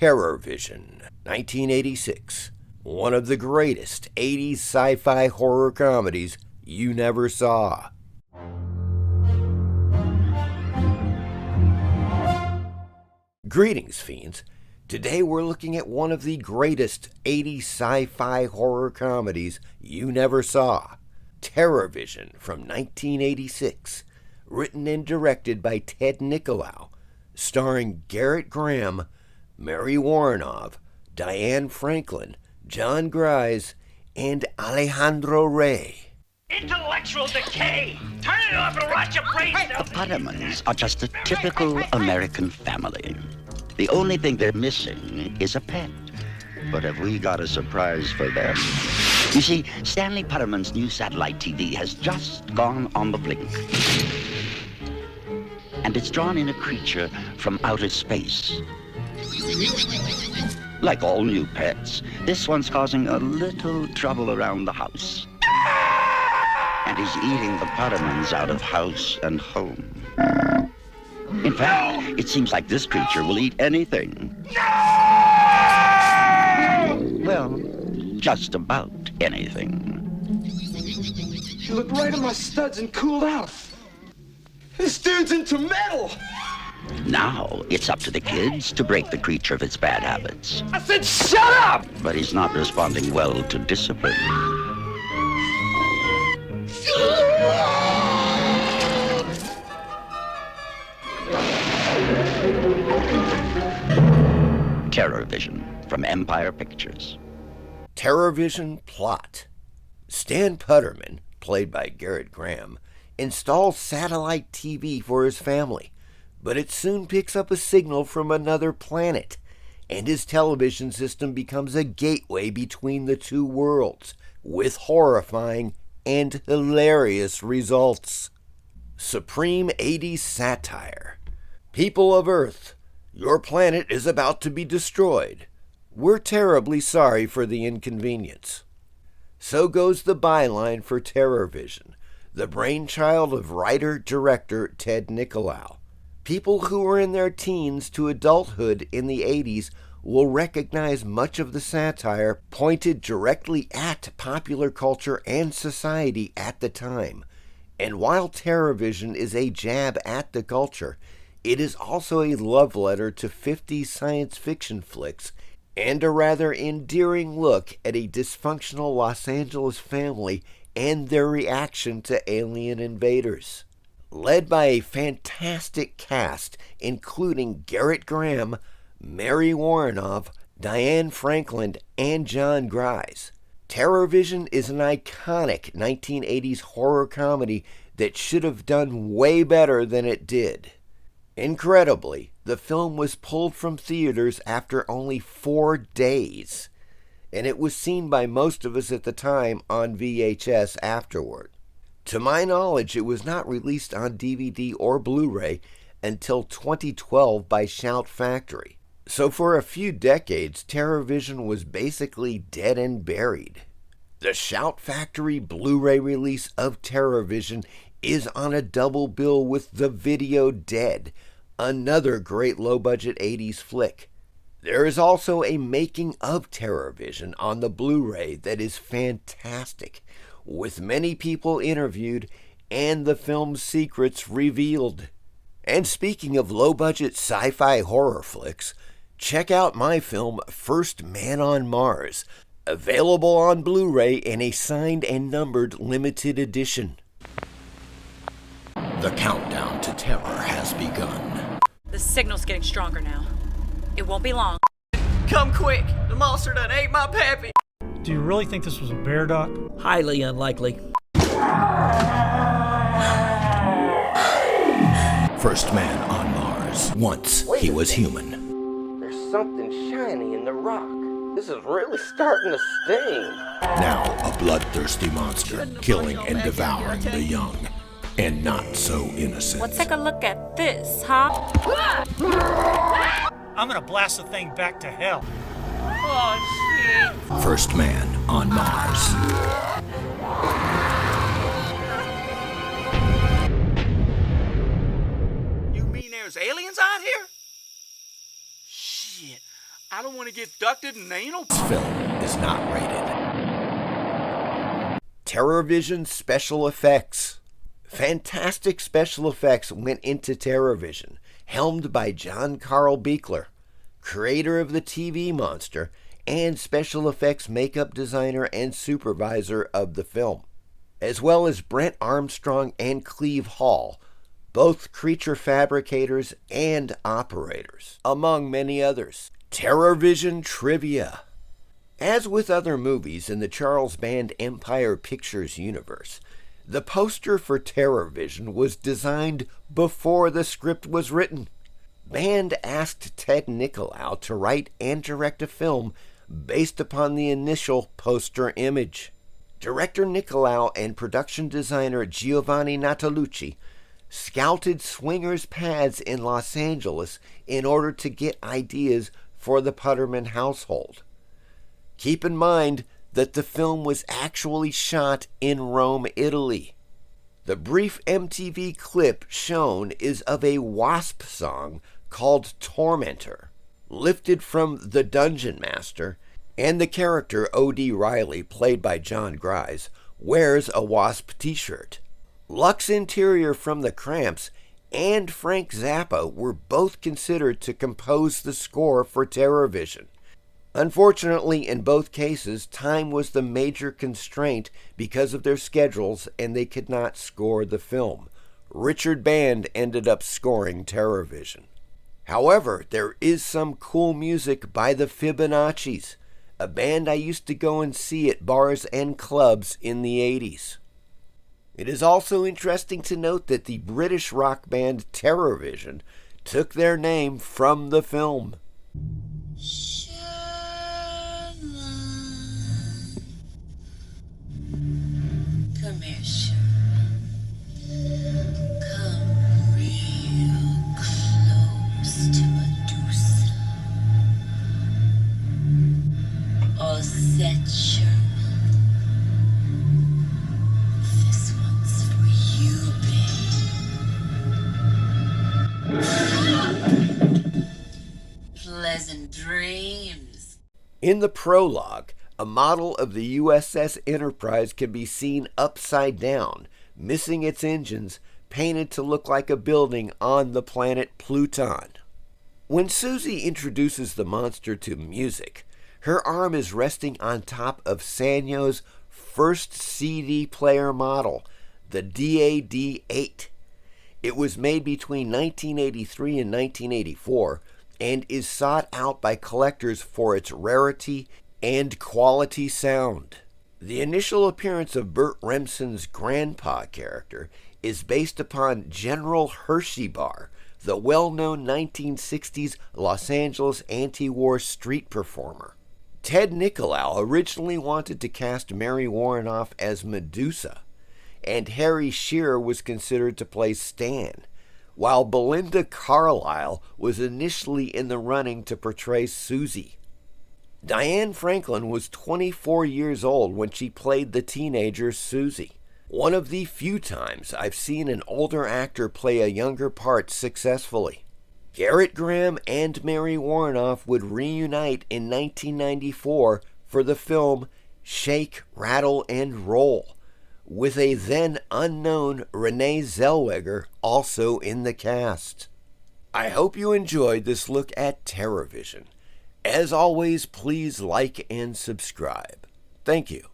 TERRORVISION, 1986. One of the greatest 80s sci-fi horror comedies you never saw. Greetings, fiends. Today we're looking at one of the greatest 80s sci-fi horror comedies you never saw. TERRORVISION from 1986. Written and directed by Ted Nicolaou. Starring Gerrit Graham, Mary Woronov, Diane Franklin, John Grise, and Alejandro Rey. Intellectual decay! Turn it off and rot your brains out! The Pottermans are just a typical American family. The only thing they're missing is a pet. But have we got a surprise for them? You see, Stanley Potterman's new satellite TV has just gone on the blink. And it's drawn in a creature from outer space. Like all new pets, this one's causing a little trouble around the house. And he's eating the Pottermans out of house and home. In fact, it seems like this creature will eat anything. Well, just about anything. You looked right at my studs and cooled out. This dude's into metal! Now, it's up to the kids to break the creature of its bad habits. I said shut up! But he's not responding well to discipline. TERRORVISION from Empire Pictures. TERRORVISION plot. Stan Potterman, played by Gerrit Graham, installs satellite TV for his family, but it soon picks up a signal from another planet, and his television system becomes a gateway between the two worlds, with horrifying and hilarious results. Supreme 80s satire. People of Earth, your planet is about to be destroyed. We're terribly sorry for the inconvenience. So goes the byline for TERRORVISION, the brainchild of writer-director Ted Nicolaou. People who were in their teens to adulthood in the 80s will recognize much of the satire pointed directly at popular culture and society at the time. And while TERRORVISION is a jab at the culture, it is also a love letter to 50s science fiction flicks and a rather endearing look at a dysfunctional Los Angeles family and their reaction to alien invaders. Led by a fantastic cast, including Gerrit Graham, Mary Woronov, Diane Franklin, and John Grise. TERRORVISION is an iconic 1980s horror comedy that should have done way better than it did. Incredibly, the film was pulled from theaters after only 4 days, and it was seen by most of us at the time on VHS afterward. To my knowledge, it was not released on DVD or Blu-ray until 2012 by Shout Factory. So for a few decades, TERRORVISION was basically dead and buried. The Shout Factory Blu-ray release of TERRORVISION is on a double bill with The Video Dead, another great low-budget 80s flick. There is also a making of TERRORVISION on the Blu-ray that is fantastic, with many people interviewed and the film's secrets revealed. And speaking of low-budget sci-fi horror flicks, check out my film First Man on Mars, available on Blu-ray in a signed and numbered limited edition. The countdown to terror has begun. The signal's getting stronger now. It won't be long. Come quick! The monster done ate my pappy! Do you really think this was a bear, Doc? Highly unlikely. First man on Mars. Once he was human. There's something shiny in the rock. This is really starting to sting. Now a bloodthirsty monster, killing and devouring the young, and not so innocent. Let's take a look at this, huh? I'm gonna blast the thing back to hell. Oh, shit. First man on Mars. You mean there's aliens out here? Shit, I don't want to get ducted in anal. This film is not rated. TERRORVISION special effects. Fantastic special effects went into TERRORVISION, helmed by John Carl Buechler, creator of the TV monster and special effects makeup designer and supervisor of the film, as well as Brent Armstrong and Cleve Hall, both creature fabricators and operators, among many others. TERRORVISION trivia. As with other movies in the Charles Band Empire Pictures universe, the poster for TERRORVISION was designed before the script was written. Band asked Ted Nicolaou to write and direct a film based upon the initial poster image. Director Nicolaou and production designer Giovanni Natolucci scouted swingers' pads in Los Angeles in order to get ideas for the Putterman household. Keep in mind that the film was actually shot in Rome, Italy. The brief MTV clip shown is of a Wasp song called Tormentor, lifted from The Dungeon Master, and the character O.D. Riley, played by John Grise, wears a Wasp t-shirt. Lux Interior from the Cramps and Frank Zappa were both considered to compose the score for TERRORVISION. Unfortunately, in both cases, time was the major constraint because of their schedules, and they could not score the film. Richard Band ended up scoring TERRORVISION. However, there is some cool music by the Fibonaccis, a band I used to go and see at bars and clubs in the 80s. It is also interesting to note that the British rock band TERRORVISION took their name from the film. Come here, Sherman. Come real close to Medusa. All set, Sherman. This one's for you, babe. Pleasant dreams. In the prologue, a model of the USS Enterprise can be seen upside down, missing its engines, painted to look like a building on the planet Pluton. When Susie introduces the monster to music, her arm is resting on top of Sanyo's first CD player model, the DAD-8. It was made between 1983 and 1984 and is sought out by collectors for its rarity and quality sound. The initial appearance of Burt Remsen's grandpa character is based upon General Hershey Bar, the well-known 1960s Los Angeles anti-war street performer. Ted Nicolaou originally wanted to cast Mary Woronov as Medusa, and Harry Shearer was considered to play Stan, while Belinda Carlisle was initially in the running to portray Susie. Diane Franklin was 24 years old when she played the teenager Susie. One of the few times I've seen an older actor play a younger part successfully. Gerrit Graham and Mary Woronov would reunite in 1994 for the film Shake, Rattle, and Roll, with a then unknown Renee Zellweger also in the cast. I hope you enjoyed this look at TERRORVISION. As always, please like and subscribe. Thank you.